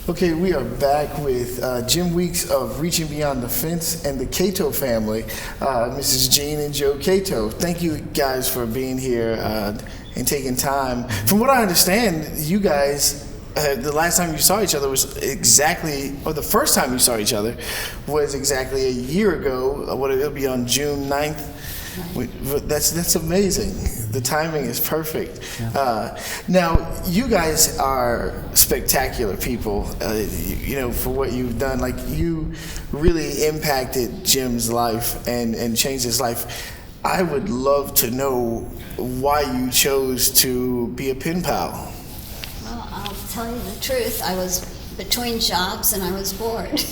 Okay, we are back with Jim Weeks of Reaching Beyond the Fence and the Cato family, Mrs. Jean and Joe Cato. Thank you guys for being here and taking time. From what I understand, you guys, the last time you saw each other was exactly, or the first time you saw each other was exactly a year ago. It'll be on June 9th. That's amazing. The timing is perfect. Yeah. Now, you guys are spectacular people, for what you've done. Like, you really impacted Jim's life and changed his life. I would love to know why you chose to be a pen pal. Well, I'll tell you the truth. I was between jobs and I was bored.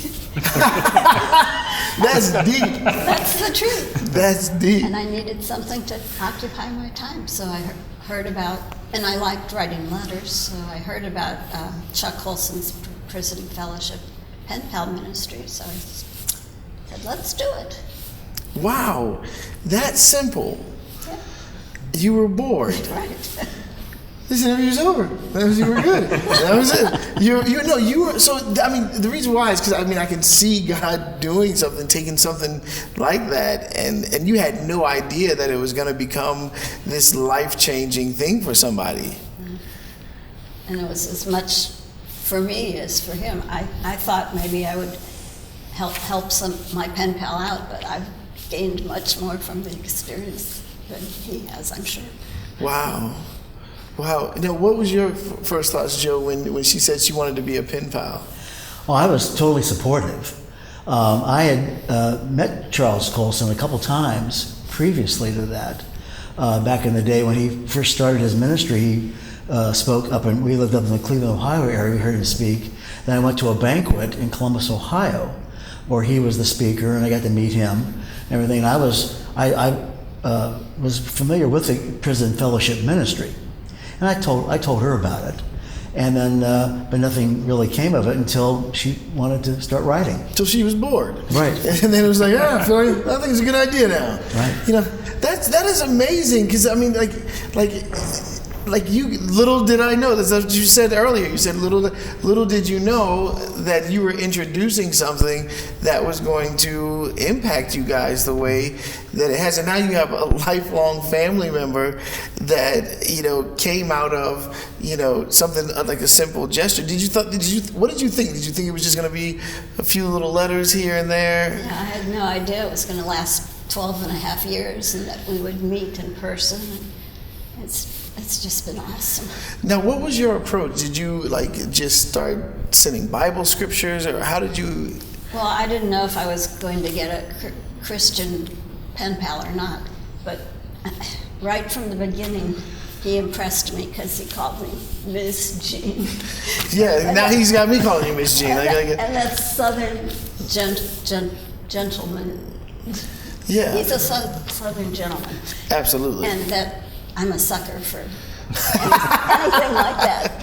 That's deep. That's the truth. That's deep. And I needed something to occupy my time. So I heard about, and I liked writing letters, so I heard about Chuck Colson's Prison Fellowship Pen Pal Ministry. So I said, let's do it. Wow, that simple. Yeah. You were bored. Right. This interview was over. You were good. That was it. You were. So I mean, the reason why is because I can see God doing something, taking something like that, and you had no idea that it was going to become this life-changing thing for somebody. And it was as much for me as for him. I thought maybe I would help my pen pal out, but I've gained much more from the experience than he has, I'm sure. Wow. Now, what was your first thoughts, Joe, when she said she wanted to be a pen pal? Well, I was totally supportive. I had met Charles Colson a couple times previously to that. Back in the day when he first started his ministry, he spoke we lived up in the Cleveland, Ohio area, we heard him speak. Then I went to a banquet in Columbus, Ohio, where he was the speaker, and I got to meet him and everything. And I was familiar with the Prison Fellowship Ministry. And I told her about it, and then but nothing really came of it until she wanted to start writing. Until she was bored, right? And then it was like, I think it's a good idea now, right? That is amazing, because I mean, like you, little did I know. That's what you said earlier. You said little did you know that you were introducing something that was going to impact you guys the way that it has. And now you have a lifelong family member that came out of something like a simple gesture. What did you think? Did you think it was just going to be a few little letters here and there? Yeah, I had no idea it was going to last 12 and a half years and that we would meet in person. And it's just been awesome. Now, what was your approach? Did you just start sending Bible scriptures, or how did you? Well, I didn't know if I was going to get a Christian pen pal or not, but right from the beginning, he impressed me because he called me Miss Jean. Yeah, now he's got me calling you Miss Jean. And that Southern gentleman. Yeah. He's a Southern gentleman. Absolutely. And that I'm a sucker for anything like that,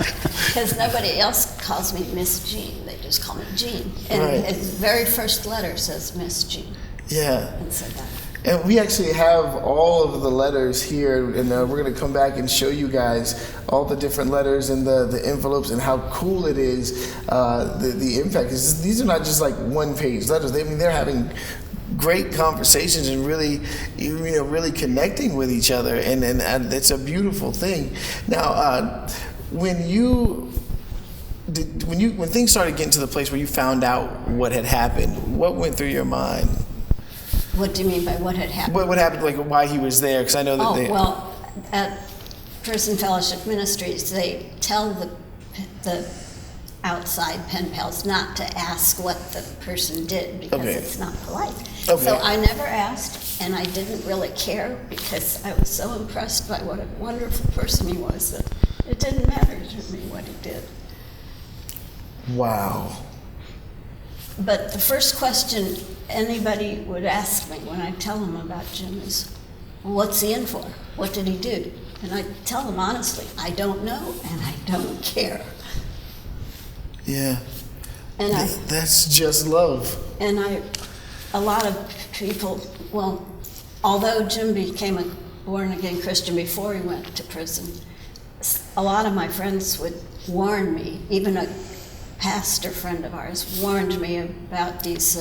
because nobody else calls me Miss Jean. They just call me Jean. And his very first letter says Miss Jean. Yeah. And so that. And we actually have all of the letters here, and we're going to come back and show you guys all the different letters and the envelopes and how cool it is, the impact. These are not just like one-page letters. They're having great conversations and really connecting with each other, and it's a beautiful thing. Now, when things started getting to the place where you found out what had happened, what went through your mind? What do you mean by what had happened? What happened, like why he was there? Because I know that well, at Prison Fellowship Ministries, they tell the outside pen pals not to ask what the person did because it's not polite. Okay. So I never asked, and I didn't really care because I was so impressed by what a wonderful person he was that it didn't matter to me what he did. Wow. But the first question anybody would ask me when I tell them about Jim is, well, what's he in for? What did he do? And I tell them honestly, I don't know and I don't care. Yeah. And that's just love. And a lot of people, well, although Jim became a born-again Christian before he went to prison, a lot of my friends would warn me, even a pastor friend of ours warned me about these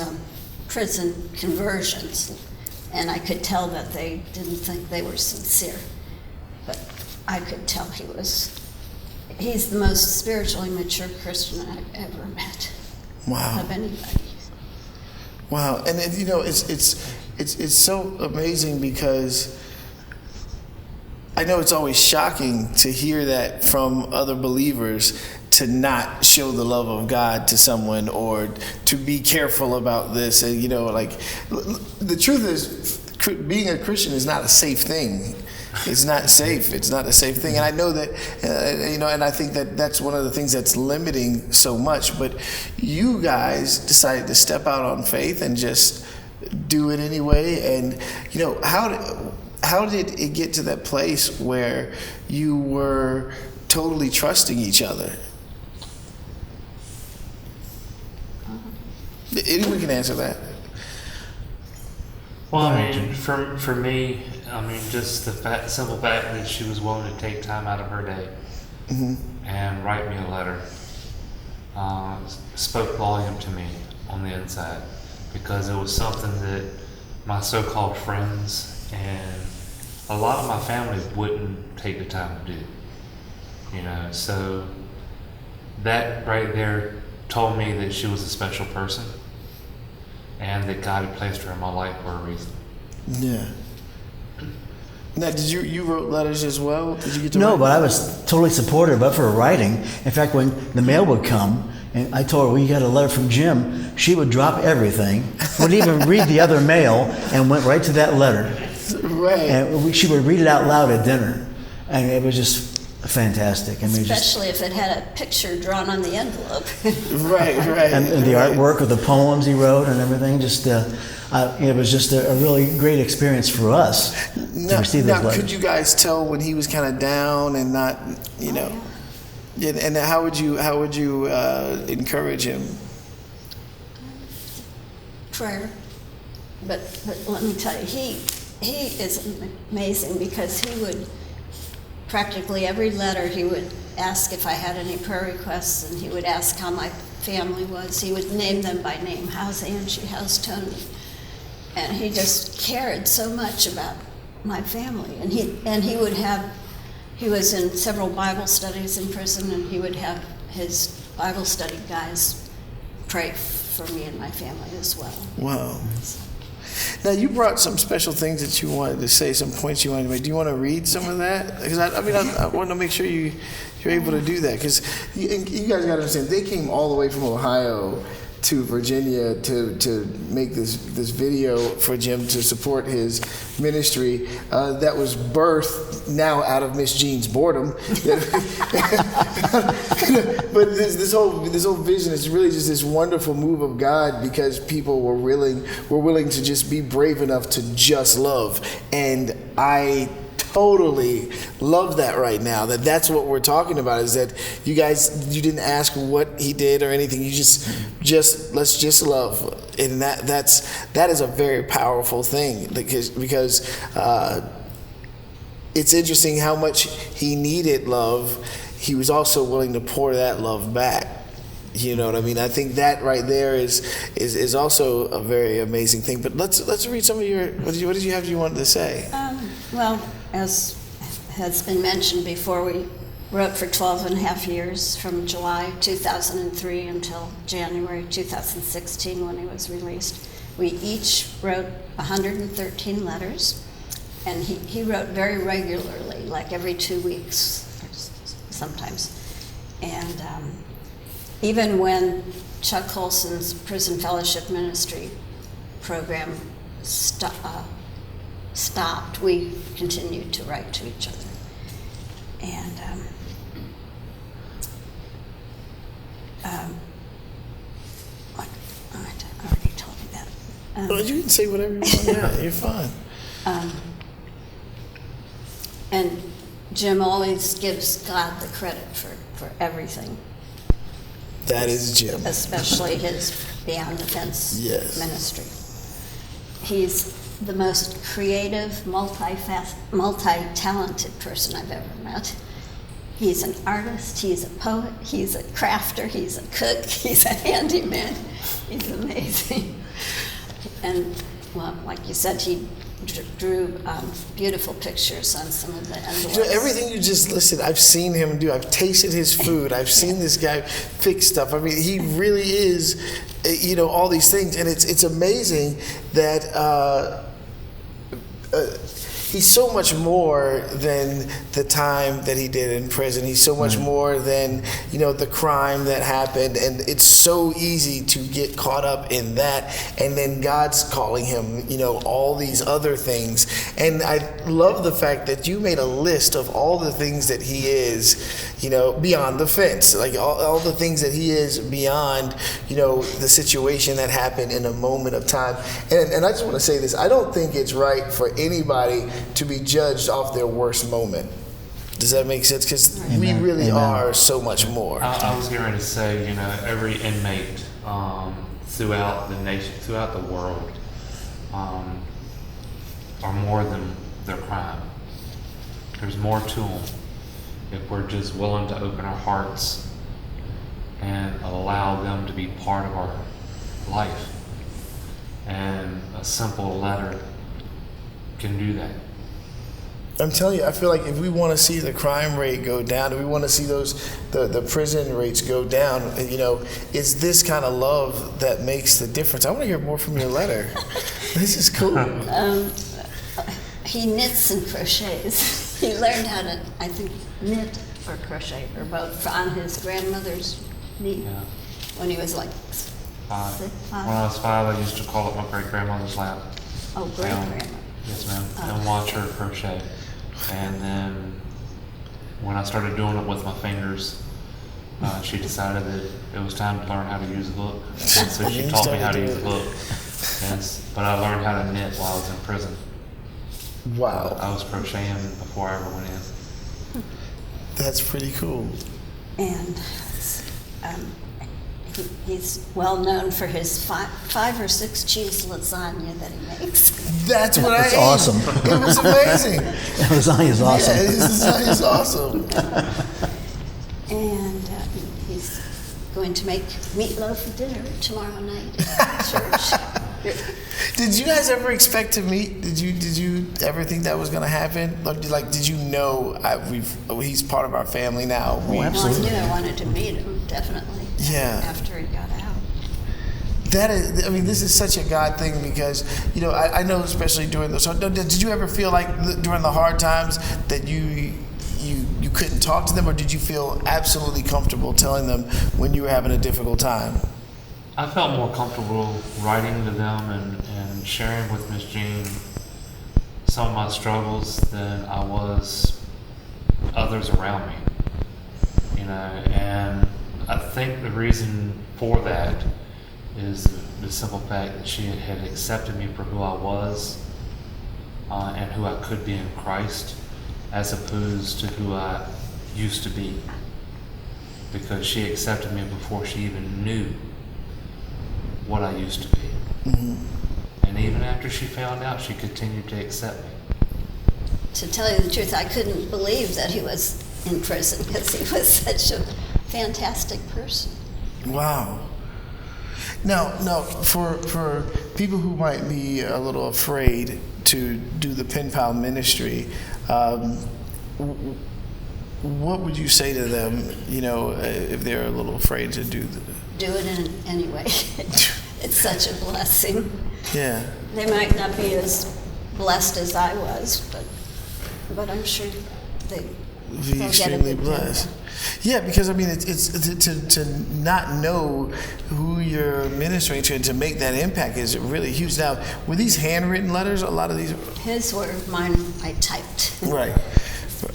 prison conversions, and I could tell that they didn't think they were sincere. But I could tell he's the most spiritually mature Christian I've ever met. Wow. Of anybody. Wow, and it's so amazing because I know it's always shocking to hear that from other believers, to not show the love of God to someone, or to be careful about this. And like, the truth is, being a Christian is not a safe thing. It's not safe. It's not a safe thing. And I know that, and I think that that's one of the things that's limiting so much. But you guys decided to step out on faith and just do it anyway. And, how did it get to that place where you were totally trusting each other? Anyone can answer that. Well, I mean, for me, just the simple fact that she was willing to take time out of her day and write me a letter spoke volume to me on the inside, because it was something that my so-called friends and a lot of my family wouldn't take the time to do. So that right there told me that she was a special person, and that God had placed her in my life for a reason. Yeah. Now, did you wrote letters as well? Did you get to No, write? but I was totally supportive of her writing. In fact, when the mail would come, and I told her, well, you got a letter from Jim, she would drop everything, wouldn't even read the other mail, and went right to that letter. Right. And she would read it out loud at dinner. And it was just fantastic. Especially if it had a picture drawn on the envelope. Right. And the artwork of the poems he wrote and everything, it was just a really great experience for us to receive those letters. Could you guys tell when he was kind of down and not, and how would you encourage him? Prayer. But let me tell you, he is amazing, because he would, practically every letter, he would ask if I had any prayer requests, and he would ask how my family was. He would name them by name. How's Angie? How's Tony? And he just cared so much about my family. And he was in several Bible studies in prison, and he would have his Bible study guys pray for me and my family as well. Wow. Now, you brought some special things that you wanted to say, some points you wanted to make. Do you want to read some of that? Because I want to make sure you're able to do that. Because you guys got to understand, they came all the way from Ohio to Virginia to make this video for Jim to support his ministry that was birthed now out of Miss Jean's boredom. But this whole vision is really just this wonderful move of God, because people were willing to just be brave enough to just love. And I totally love that right now, that's what we're talking about, is that you didn't ask what he did or anything. You just let's just love. And that is a very powerful thing, because it's interesting how much he needed love. He was also willing to pour that love back. You know what I mean? I think that right there is also a very amazing thing. But let's read some of what did you have you wanted to say? Well, as has been mentioned before, we wrote for 12 and a half years, from July 2003 until January 2016 when he was released. We each wrote 113 letters, and he wrote very regularly, like every 2 weeks sometimes. And even when Chuck Colson's Prison Fellowship Ministry program stopped, we continued to write to each other. And I already told you that. You can say whatever you want. Yeah, you're fine. And Jim always gives God the credit for everything. That is Jim. Especially his Beyond the Fence ministry. He's the most creative, multi-talented person I've ever met. He's an artist, he's a poet, he's a crafter, he's a cook, he's a handyman. He's amazing. And, well, like you said, he drew beautiful pictures on some of the envelopes. You know, everything you just listed, I've seen him do. I've tasted his food. I've seen this guy fix stuff. I mean, he really is, you know, all these things. And it's amazing that he's so much more than the time that he did in prison. He's so much more than, you know, the crime that happened. And it's so easy to get caught up in that. And then God's calling him, you know, all these other things. And I love the fact that you made a list of all the things that he is, you know, beyond the fence. Like all the things that he is beyond, you know, the situation that happened in a moment of time. And I just want to say this. I don't think it's right for anybody to be judged off their worst moment. Does that make sense? Because we really are so much more. I was getting ready to say, you know, every inmate throughout the nation, throughout the world, are more than their crime. There's more to them if we're just willing to open our hearts and allow them to be part of our life. And a simple letter can do that. I'm telling you, I feel like if we want to see the crime rate go down, if we want to see the prison rates go down, you know, it's this kind of love that makes the difference. I want to hear more from your letter. This is cool. He knits and crochets. He learned how to, I think, knit or crochet or both on his grandmother's knee when he was like 5. 6, 5. When I was 5, I used to call up my great-grandmother's lap. Oh, great-grandma. Yes, ma'am. And watch her crochet. And then when I started doing it with my fingers, she decided that it was time to learn how to use a hook. And so she taught me how to use a hook. But I learned how to knit while I was in prison. Wow. I was crocheting before I ever went in. That's pretty cool. And he's well known for his 5 or 6 cheese lasagna that he makes. That's what I ate. awesome. It was amazing. Lasagna is awesome. Yeah, his lasagna is awesome. And he's going to make meatloaf for dinner tomorrow night at church. Did you guys ever expect to meet? Did you ever think that was going to happen? Like, did you know he's part of our family now? Absolutely. Well, I knew I wanted to meet him, definitely. Yeah. After he got out. That is, I mean, this is such a God thing because, you know, I know especially during those. So did you ever feel like during the hard times that you couldn't talk to them, or did you feel absolutely comfortable telling them when you were having a difficult time? I felt more comfortable writing to them and sharing with Miss Jean some of my struggles than I was others around me. You know, and I think the reason for that is the simple fact that she had accepted me for who I was and who I could be in Christ, as opposed to who I used to be. Because she accepted me before she even knew what I used to be. Mm-hmm. And even after she found out, she continued to accept me. To tell you the truth, I couldn't believe that he was in prison because he was such a fantastic person. Wow. Now, for people who might be a little afraid to do the pen pal ministry, what would you say to them? You know, if they're a little afraid to do it in any way. It's such a blessing. Yeah. They might not be as blessed as I was, but I'm sure they'll Be extremely get a good blessed. deal. Yeah, because I mean, it's to not know who you're ministering to and to make that impact is really huge. Now, were these handwritten letters? A lot of these. His were mine. I typed. Right.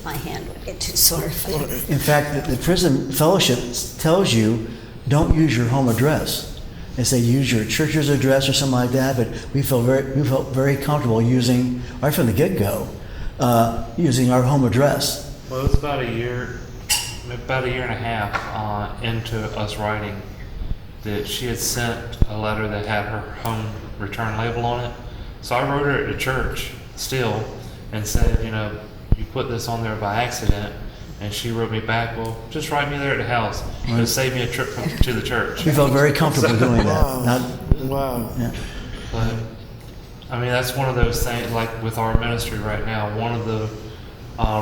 My hand would get too sore. In fact, the prison fellowship tells you don't use your home address. They say use your church's address or something like that. But we felt very comfortable using right from the get-go, using our home address. Well, it was about a year and a half into us writing that she had sent a letter that had her home return label on it. So I wrote her at the church still and said, you know, you put this on there by accident, And she wrote me back, well, just write me there at the house. It'll save me a trip to the church. We felt very comfortable doing that. Wow. Wow. Yeah. But, I mean, that's one of those things, like with our ministry right now, one of the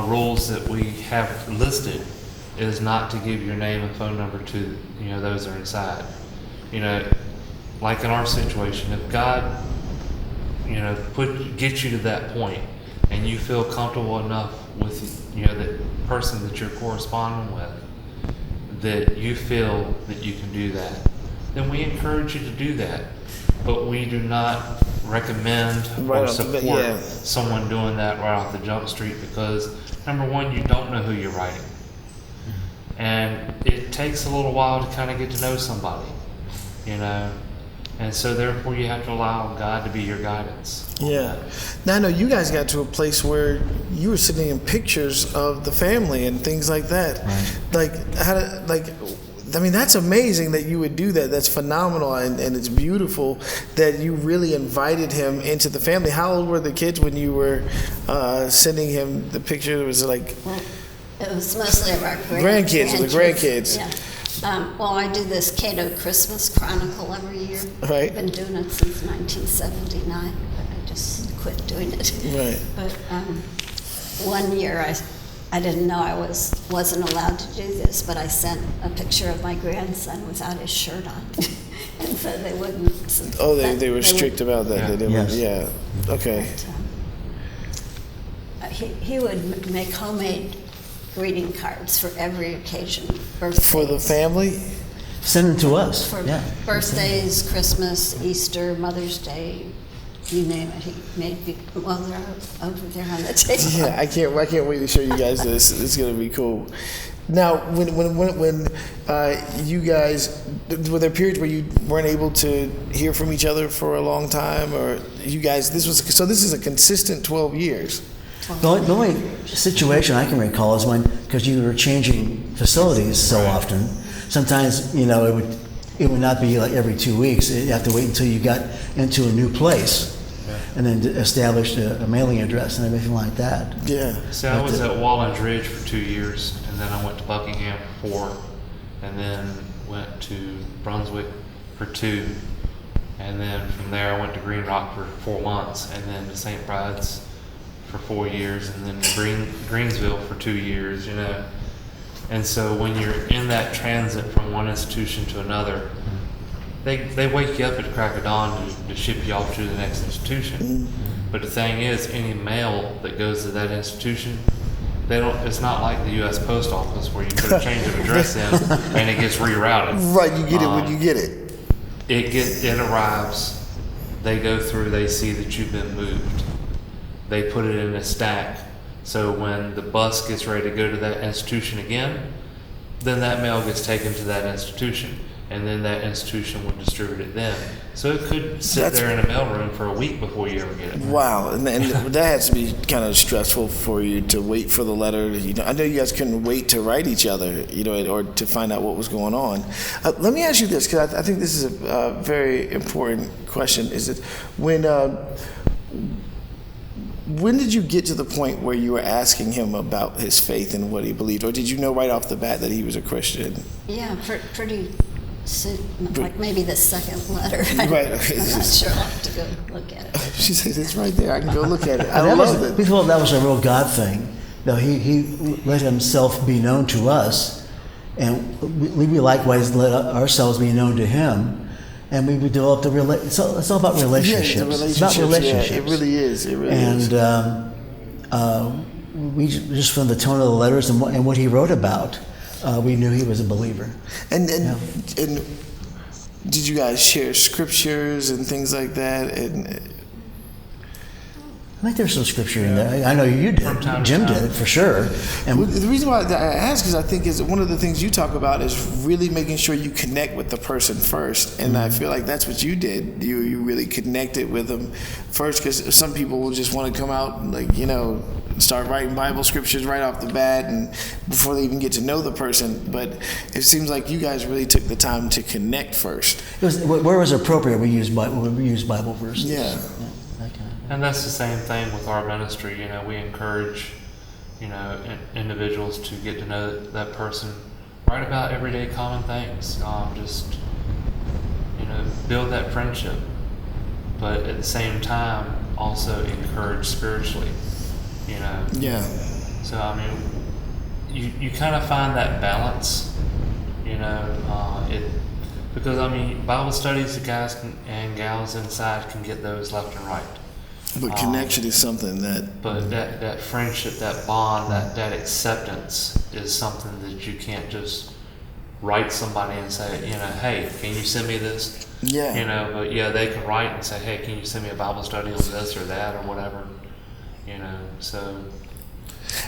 rules that we have listed is not to give your name and phone number to, those that are inside. Like in our situation, if God, get you to that point and you feel comfortable enough with, the person that you're corresponding with, that you feel that you can do that, then we encourage you to do that. But we do not recommend Right or off the bat, support yeah. someone doing that right off the jump street, because number one, you don't know who you're writing. And it takes a little while to kind of get to know somebody, and so therefore you have to allow God to be your guidance. Yeah. Now I know you guys got to a place where you were sending in pictures of the family and things like that. Right. I mean, that's amazing that you would do that. That's phenomenal, and it's beautiful that you really invited him into the family. How old were the kids when you were sending him the picture? Was it like Well, it was mostly of our Grandkids, the grandkids. Yeah. Well, I do this Cato Christmas Chronicle every year. Right. I've been doing it since 1979, but I just quit doing it. Right. But one year I didn't know I wasn't allowed to do this, but I sent a picture of my grandson without his shirt on, and so they wouldn't. Oh, they were strict about that. Yeah. They didn't. Yes. Yeah. Okay. But, he would make homemade greeting cards for every occasion, birthdays. For the family. Send them to us. For Yeah. birthdays, Christmas, Easter, Mother's Day, you name it. He made well, they're over there on the table. Yeah, I can't wait to show you guys this. It's gonna be cool. Now, when you guys, were there periods where you weren't able to hear from each other for a long time, or you guys? This is a consistent 12 years. The only situation I can recall is because you were changing facilities so often, sometimes, it would not be like every 2 weeks. You have to wait until you got into a new place and then establish a mailing address and everything like that. Yeah. So I was at Wallens Ridge for 2 years, and then I went to Buckingham for 4, and then went to Brunswick for 2, and then from there I went to Green Rock for 4 months, and then to St. Bride's for 4 years, and then to Greensville for 2 years, And so when you're in that transit from one institution to another, they wake you up at the crack of dawn to ship you off to the next institution. But the thing is, any mail that goes to that institution, it's not like the U.S. Post Office where you put a change of address in and it gets rerouted. Right. You get it when you get it. It arrives, they go through, they see that you've been moved. They put it in a stack. So when the bus gets ready to go to that institution again, then that mail gets taken to that institution, and then that institution will distribute it then. So it could sit there in a mailroom for a week before you ever get it. Wow, and that has to be kind of stressful for you to wait for the letter. I know you guys couldn't wait to write each other, or to find out what was going on. Let me ask you this, because I think this is a very important question. Is it when did you get to the point where you were asking him about his faith and what he believed, or did you know right off the bat that he was a Christian? Yeah, pretty soon, like maybe the second letter. Right. I'm not sure. I'll have to go look at it. She said, "It's right there. I can go look at it." I And love it. we thought that was a real God thing. He let himself be known to us, and we likewise let ourselves be known to him. And we developed it's all about relationships. Yeah, It's about relationships. Yeah, it really is. It really and is. We just from the tone of the letters and what he wrote about, we knew he was a believer. And did you guys share scriptures and things like that? And I think there's some scripture in there. I know you did. From time to Jim time. did for sure. And the reason why I ask is I think is one of the things you talk about is really making sure you connect with the person first, and I feel like that's what you did. You really connected with them first, because some people will just want to come out and start writing Bible scriptures right off the bat and before they even get to know the person. But it seems like you guys really took the time to connect first. where it was appropriate, we used Bible verses. Yeah. That kind of. And that's the same thing with our ministry. We encourage individuals to get to know that person. Write about everyday common things. Just build that friendship, but at the same time also encourage spiritually. Yeah. So I mean, you kind of find that balance. Because I mean, Bible studies, the guys and gals inside can get those left and right. But connection is something that. But that friendship, that bond, that acceptance is something that you can't just write somebody and say, hey, can you send me this? Yeah. But yeah, they can write and say, hey, can you send me a Bible study on this or that or whatever, so.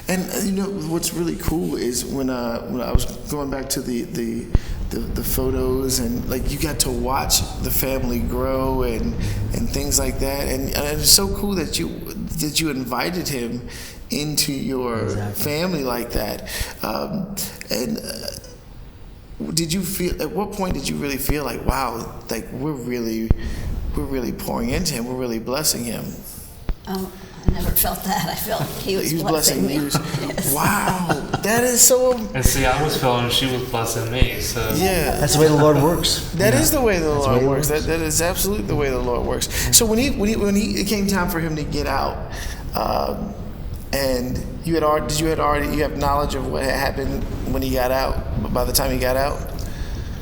And what's really cool is when I was going back to the photos, and like you got to watch the family grow and things like that, and it's so cool that you invited him into your Exactly. family like that. Did you feel, at what point did you really feel like, wow, like we're really pouring into him, we're really blessing him? I never felt that. I felt he was blessing me. Yes. Wow, that is so. And see, I was feeling she was blessing me, so. Yeah, That's the way the Lord works. that is the way the That's the Lord way it works. works. That is absolutely the way the Lord works. So when it came time for him to get out, and you have knowledge of what had happened when he got out. By the time he got out.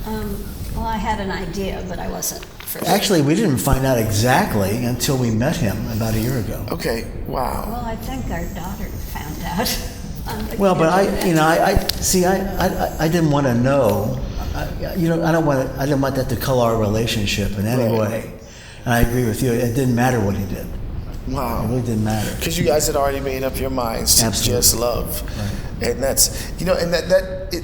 Well, I had an idea, but I wasn't. Actually, we didn't find out exactly until we met him about a year ago. Okay. Wow. Well, I think our daughter found out. Well, but I didn't want to know. I didn't want that to color our relationship in any Right. way. And I agree with you. It didn't matter what he did. It Wow. really didn't matter. Because you guys had already made up your minds to Absolutely. just love, and that's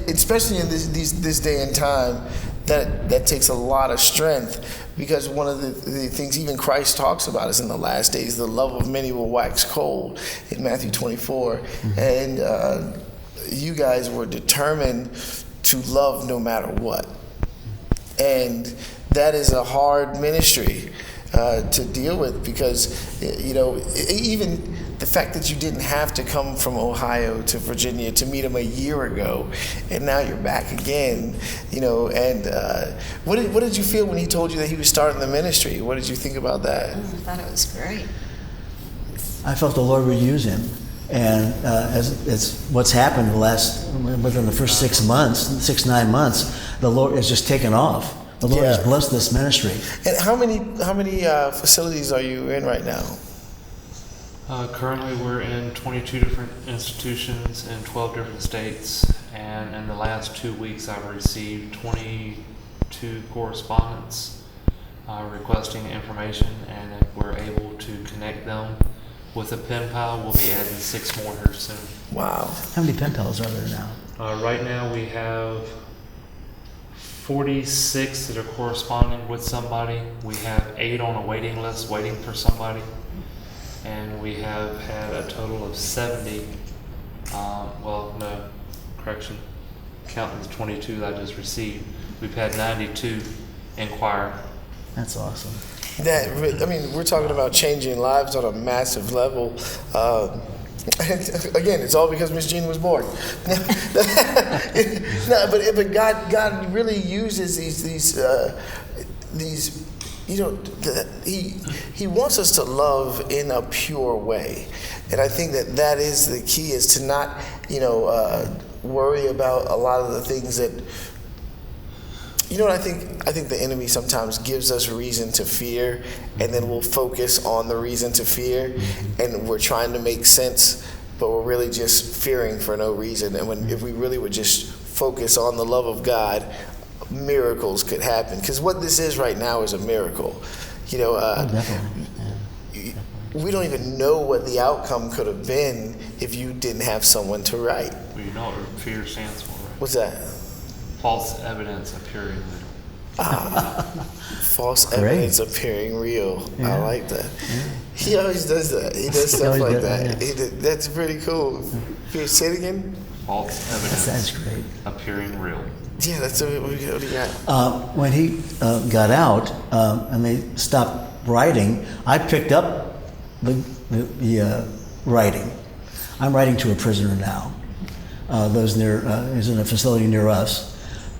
especially in this day and time, that takes a lot of strength, because one of the things even Christ talks about is in the last days the love of many will wax cold in Matthew 24, and you guys were determined to love no matter what, and that is a hard ministry to deal with, because even the fact that you didn't have to come from Ohio to Virginia to meet him a year ago, and now you're back again, and what did you feel when he told you that he was starting the ministry? What did you think about that? I thought it was great. I felt the Lord would use him. And as what's happened within the first 9 months, the Lord has just taken off. The Lord has blessed this ministry. And how many facilities are you in right now? Currently, we're in 22 different institutions in 12 different states, and in the last 2 weeks, I've received 22 correspondents requesting information, and if we're able to connect them with a pen pal, we'll be adding 6 more here soon. Wow. How many pen pals are there now? Right now, we have 46 that are corresponding with somebody. We have 8 on a waiting list waiting for somebody. And we have had a total of 70, counting the 22 that I just received, we've had 92 inquire. That's awesome. We're talking about changing lives on a massive level. And again, it's all because Miss Jean was born. No, but God really uses these. He wants us to love in a pure way, and I think that is the key, is to not worry about a lot of the things that I think the enemy sometimes gives us reason to fear, and then we'll focus on the reason to fear, and we're trying to make sense, but we're really just fearing for no reason. And if we really would just focus on the love of God, miracles could happen, because what this is right now is a miracle. Definitely. We don't even know what the outcome could have been if you didn't have someone to write. Well, you know what fear stands for, right? What's that? False evidence appearing real. False Great. evidence appearing real. I Yeah. like that. He always does that. He does stuff always like does that. that, That's pretty cool. Can you say it again? False evidence That's great. appearing real. Yeah, that's what we got. When he got out and they stopped writing, I picked up the writing. I'm writing to a prisoner now. Lives near, is in a facility near us.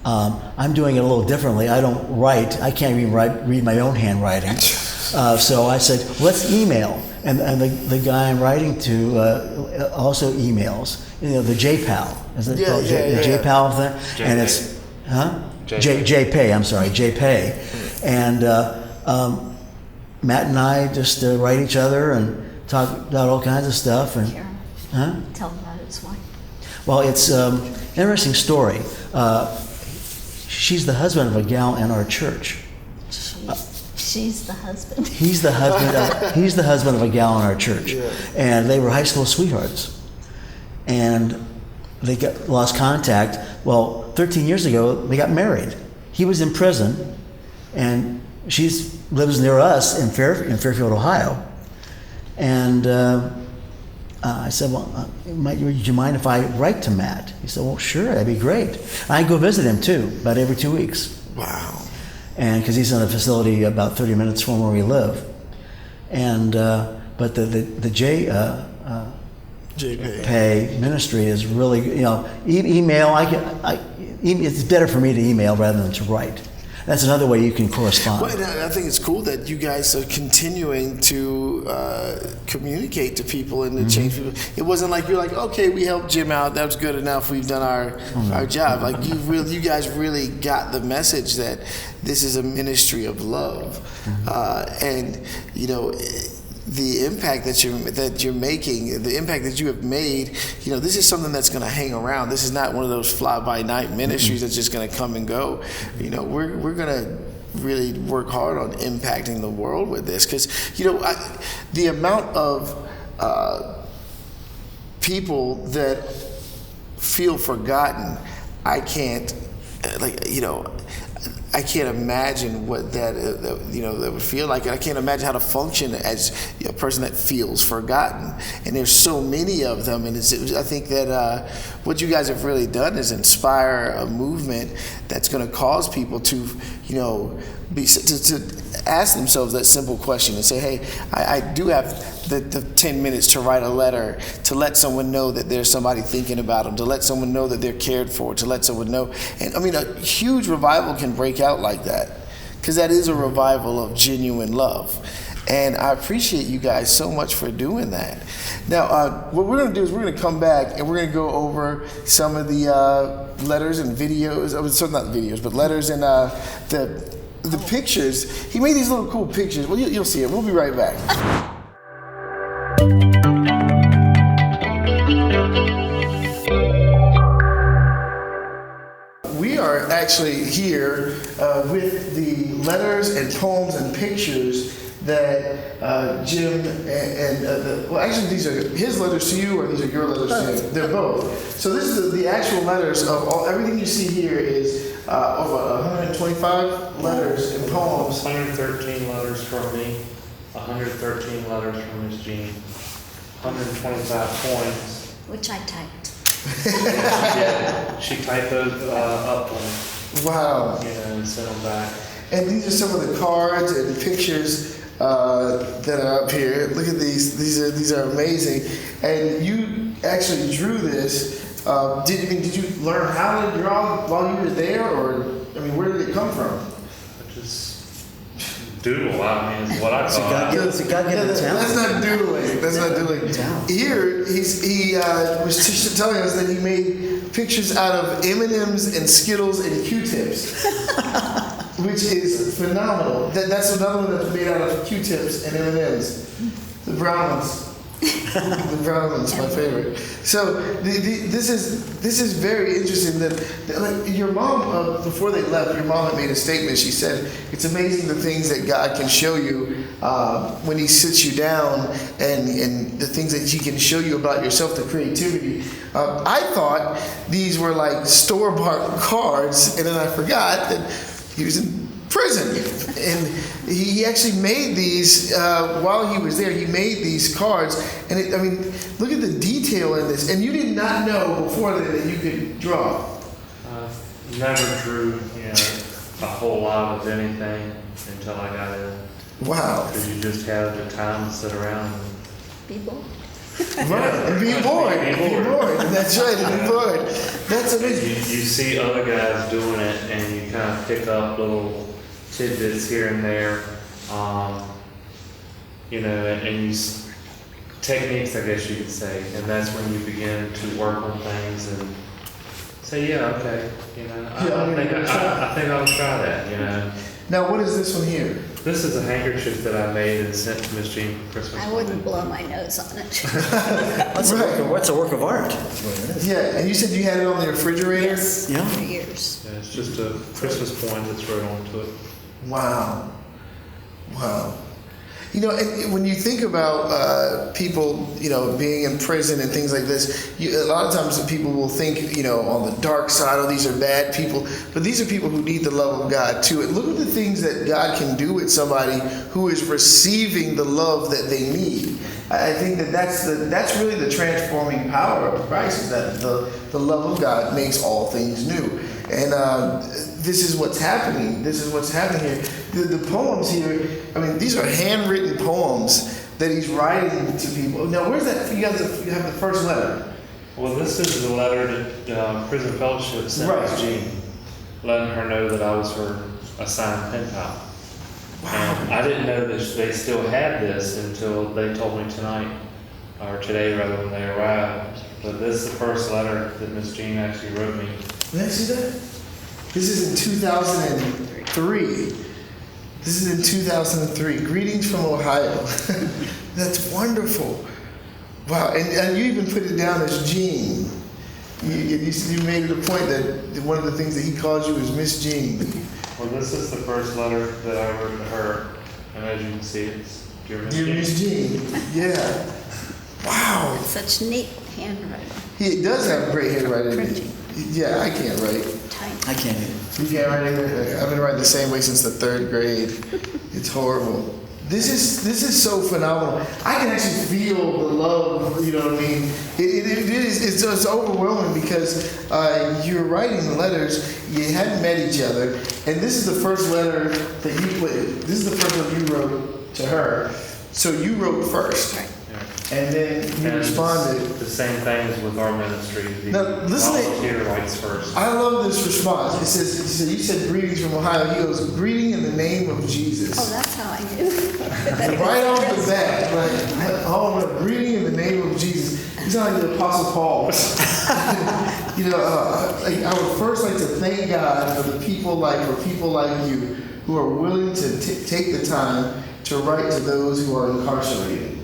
I'm doing it a little differently. I don't write. I can't even read my own handwriting. So I said, let's email. And the guy I'm writing to also emails. You know, the JPAL. Is it called the JPAL thing? JPay. And it's, huh? JPay. JPay, I'm sorry, JPay. And Matt and I just write each other and talk about all kinds of stuff. And, Carol, huh? tell him about his wife. Well, it's an interesting story. She's the husband of a gal in our church. She's the husband. He's the husband. He's the husband of a gal in our church, and they were high school sweethearts, and they lost contact. Well, 13 years ago, they got married. He was in prison, and she lives near us in Fairfield, Ohio. And I said, well, would you mind if I write to Matt? He said, well, sure, that'd be great. I go visit him too, about every 2 weeks. Wow. And because he's in a facility about 30 minutes from where we live. And but the JPay ministry is really, you know, email. It's better for me to email rather than to write. That's another way you can correspond. Well, and I think it's cool that you guys are continuing to communicate to people and to change people. It wasn't like you're like, okay, we helped Jim out. That was good enough. We've done our job. Like you guys really got the message that this is a ministry of love, and you know. The impact that you're making, the impact that you have made, you know, this is something that's going to hang around. This is not one of those fly-by-night ministries that's just going to come and go. You know, we're going to really work hard on impacting the world with this, because you know the amount of people that feel forgotten, I can't imagine what that that would feel like. I can't imagine how to function as a person that feels forgotten. And there's so many of them. And I think that what you guys have really done is inspire a movement that's going to cause people to, you know, to ask themselves that simple question and say, hey, I do have the 10 minutes to write a letter, to let someone know that there's somebody thinking about them, to let someone know that they're cared for, to let someone know. And I mean, a huge revival can break out like that, because that is a revival of genuine love. And I appreciate you guys so much for doing that. Now, what we're going to do is we're going to come back and we're going to go over some of the letters and videos. So not videos, but letters and the pictures. He made these little cool pictures. Well, you'll see it. We'll be right back. We are actually here with the letters and poems and pictures that Jim well, actually, these are his letters to you, or these are your letters to him? They're both. So this is the actual letters of everything you see here is over 125 letters and poems. 113 letters from me, 113 letters from Miss Jean, 125 poems. Which I typed. Yeah, she typed those up and, Wow. and sent them back. And these are some of the cards and pictures that are up here. Look at these. These are amazing. And you actually drew this. Did you learn how to draw while you were there, or I mean, where did it come from? I just doodle. I mean, is what I thought. It's a God-given talent. That's not doodling. That's not doodling. Here, he was telling us that he made pictures out of M&Ms and Skittles and Q-tips, which is phenomenal. That's another one that's made out of Q-tips and M&Ms. The brown ones. The brown one's my favorite. So this is very interesting. That like your mom, before they left, your mom had made a statement. She said, "It's amazing the things that God can show you when He sits you down, and the things that He can show you about yourself, the creativity." I thought these were like store-bought cards, and then I forgot that he was in prison, and he actually made these while he was there. He made these cards, and I mean, look at the detail in this. And you did not know before that you could draw. Never drew, a whole lot of anything until I got in. Wow. Because you just have the time to sit around and People? Right, and be bored. Be Be bored. bored. That's right, and be bored. That's You, amazing. you see other guys doing it, and you kind of pick up little tidbits here and there, and techniques, I guess you could say, and that's when you begin to work on things and say, yeah, okay, I think I'll try that. Now, what is this one here? This is a handkerchief that I made and sent to Miss Jean for Christmas. I wouldn't blow my nose on it. What's a work of art? That's what it is. Yeah, and you said you had it on the refrigerator? Yes, Yeah. for years. Yeah, it's just a Christmas poem that's wrote onto it. Wow. Wow. And when you think about people, being in prison and things like this, a lot of times people will think, on the dark side, oh, these are bad people. But these are people who need the love of God too. And look at the things that God can do with somebody who is receiving the love that they need. I think that's really the transforming power of Christ, is that the love of God makes all things new. And this is what's happening. This is what's happening here. The poems here, these are handwritten poems that he's writing to people. Now, where's that? You have the first letter. Well, this is the letter that Prison Fellowship sent Miss Jean, letting her know that I was her assigned pen pal. Wow. And I didn't know that they still had this until they told me tonight, or today rather, when they arrived. But this is the first letter that Miss Jean actually wrote me. May I see that? This is in 2003. This is in 2003. Greetings from Ohio. That's wonderful. Wow, and you even put it down as Jean. You made it a point that one of the things that he calls you is Miss Jean. Well, this is the first letter that I wrote to her, and as you can see, it's Dear Miss Dear Jean. Miss Jean. Yeah. Wow. Such neat handwriting. He does have great handwriting. Printing. Yeah, I can't write. Tiny. I can't either. You can't write either? I've been writing the same way since the 3rd grade. It's horrible. This is so phenomenal. I can actually feel the love, you know what I mean? It's overwhelming because you're writing letters, you hadn't met each other, and this is the first letter that you put, this is the first one you wrote to her. So you wrote first, Right. and then you And responded. The same things with our ministry. The Now, listen to- volunteer writes first. I love this response. It says, you said greetings from Ohio. He goes, greeting in the name of Jesus. Oh, that's how I knew. Right off the bat, like, greeting in the name of Jesus. You sound like the Apostle Paul. I would first like to thank God for people like you who are willing to take the time to write to those who are incarcerated.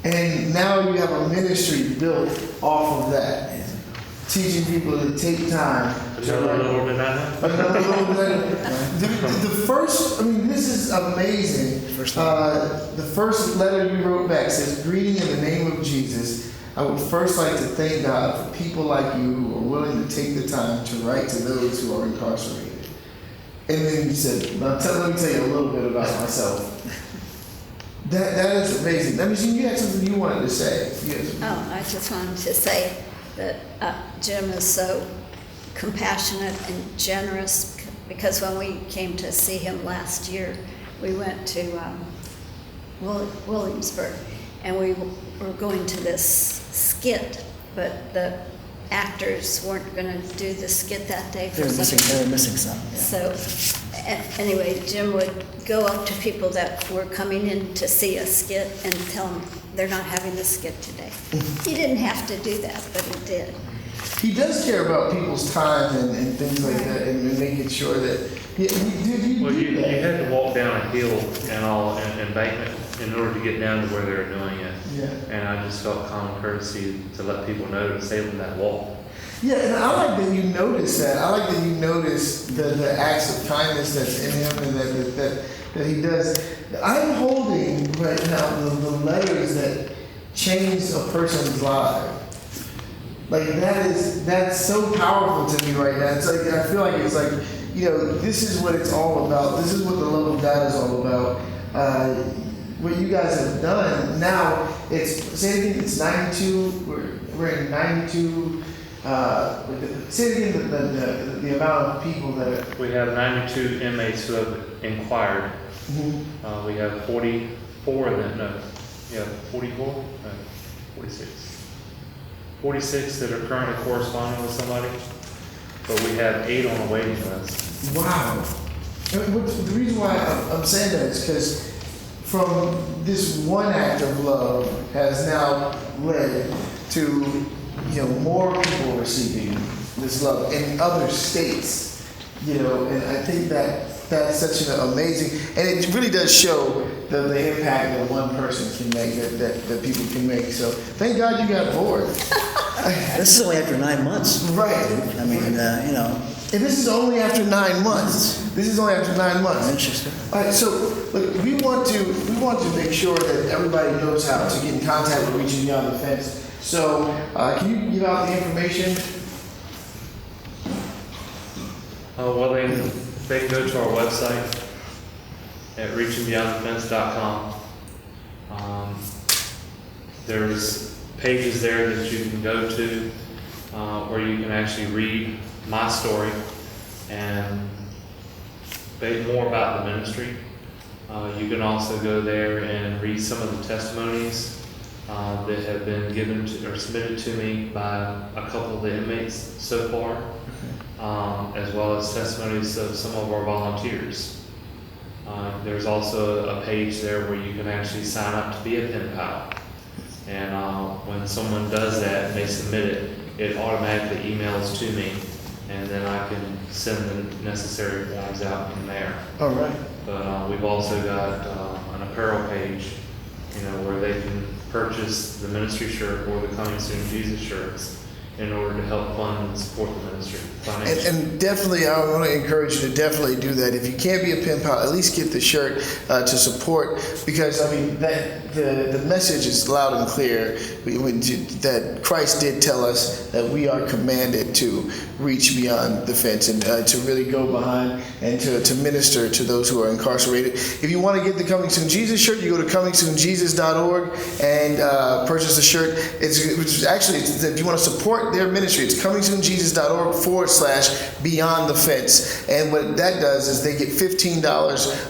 And now you have a ministry built off of that, teaching people to take time to Another write. little bit I know. Another little bit. The first, this is amazing. The first letter you wrote back says, greeting in the name of Jesus. I would first like to thank God for people like you who are willing to take the time to write to those who are incarcerated. And then you said, let me tell you a little bit about myself. That is amazing. That means you had something you wanted to say. Yes. Oh, I just wanted to say that Jim is so compassionate and generous, because when we came to see him last year, we went to Williamsburg, and we were going to this skit, but the actors weren't going to do the skit that day for some reason. They were missing something. Yeah. So, anyway, Jim would go up to people that were coming in to see a skit and tell them they're not having the skit today. He didn't have to do that, but he did. He does care about people's time and things like that, and making sure that. You Well, do you that. had to walk down a hill and embankment in order to get down to where they were doing it. Yeah. And I just felt common courtesy to let people know to save them that walk. Yeah, and I like that you notice that. I like that you notice the acts of kindness that's in him and that he does. I'm holding right now the letters that changed a person's life. Like that's so powerful to me right now. It's like I feel like it's like, this is what it's all about. This is what the love of God is all about. What you guys have done now, it's 92. We're in 92. Say it again, the amount of people that are. We have 92 inmates who have inquired. We have 44 of them, no, Yeah, 44? No, 46. 46 that are currently corresponding with somebody, but we have 8 on the waiting list. Wow. The reason why I'm saying that is because from this one act of love has now led to, more people receiving this love in other states, and I think that's such an amazing, and it really does show the impact that one person can make, that people can make. So thank God you got bored. This is only after 9 months. Right. I mean, And this is only after 9 months. This is only after 9 months. Interesting. All right, so look, we want to make sure that everybody knows how to get in contact with Reaching Beyond the Fence. So can you give out the information? Well, they can go to our website at reachingbeyondthefence.com. There's pages there that you can go to where you can actually read my story and more about the ministry. You can also go there and read some of the testimonies that have been given or submitted to me by a couple of the inmates so far, as well as testimonies of some of our volunteers. There's also a page there where you can actually sign up to be a pen pal. And when someone does that and they submit it, it automatically emails to me, and then I can send the necessary forms out from there. All right. But we've also got an apparel page, where they can purchase the ministry shirt or the Coming Soon Jesus shirts in order to help fund and support the ministry financially. And definitely, I want to encourage you to definitely do that. If you can't be a pen pal, at least get the shirt to support, because that the message is loud and clear that Christ did tell us that we are commanded to reach beyond the fence and to really go behind and to minister to those who are incarcerated. If you want to get the Coming Soon Jesus shirt, you go to comingsoonjesus.org and purchase the shirt. If you want to support their ministry, it's comingsoonjesus.org/beyond the fence. And what that does is they get $15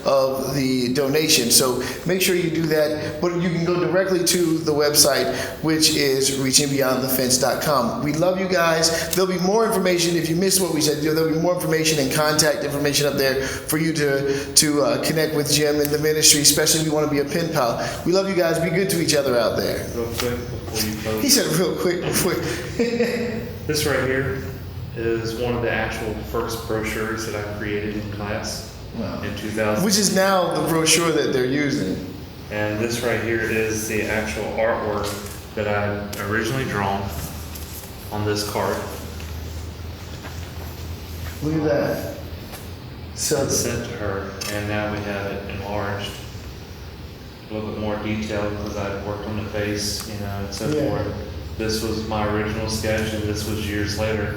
of the donation. So make sure you do that. But you can go directly to the website, which is reachingbeyondthefence.com. We love you guys. There'll be more information. If you missed what we said, there'll be more information and contact information up there for you to connect with Jim and the ministry, especially if you want to be a pen pal. We love you guys. Be good to each other out there. Real quick before you close. He said real quick before. This right here is one of the actual first brochures that I created in class in 2000. Which is now the brochure that they're using. And this right here is the actual artwork that I originally drawn on this card. Look at that. So It's sent to her, and now we have it enlarged, a little bit more detailed because I worked on the face, and so Yeah. forth. This was my original sketch, and this was years later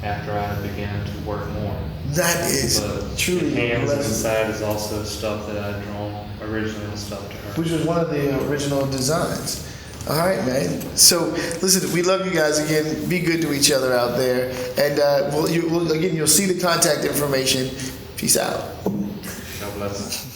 after I began to work more. that is But truly the hands impressive. inside is also stuff that I had drawn originally and stuff to her. Which was one of the original designs. All right, man. So listen, we love you guys again. Be good to each other out there, and you'll see the contact information. Peace out. God bless.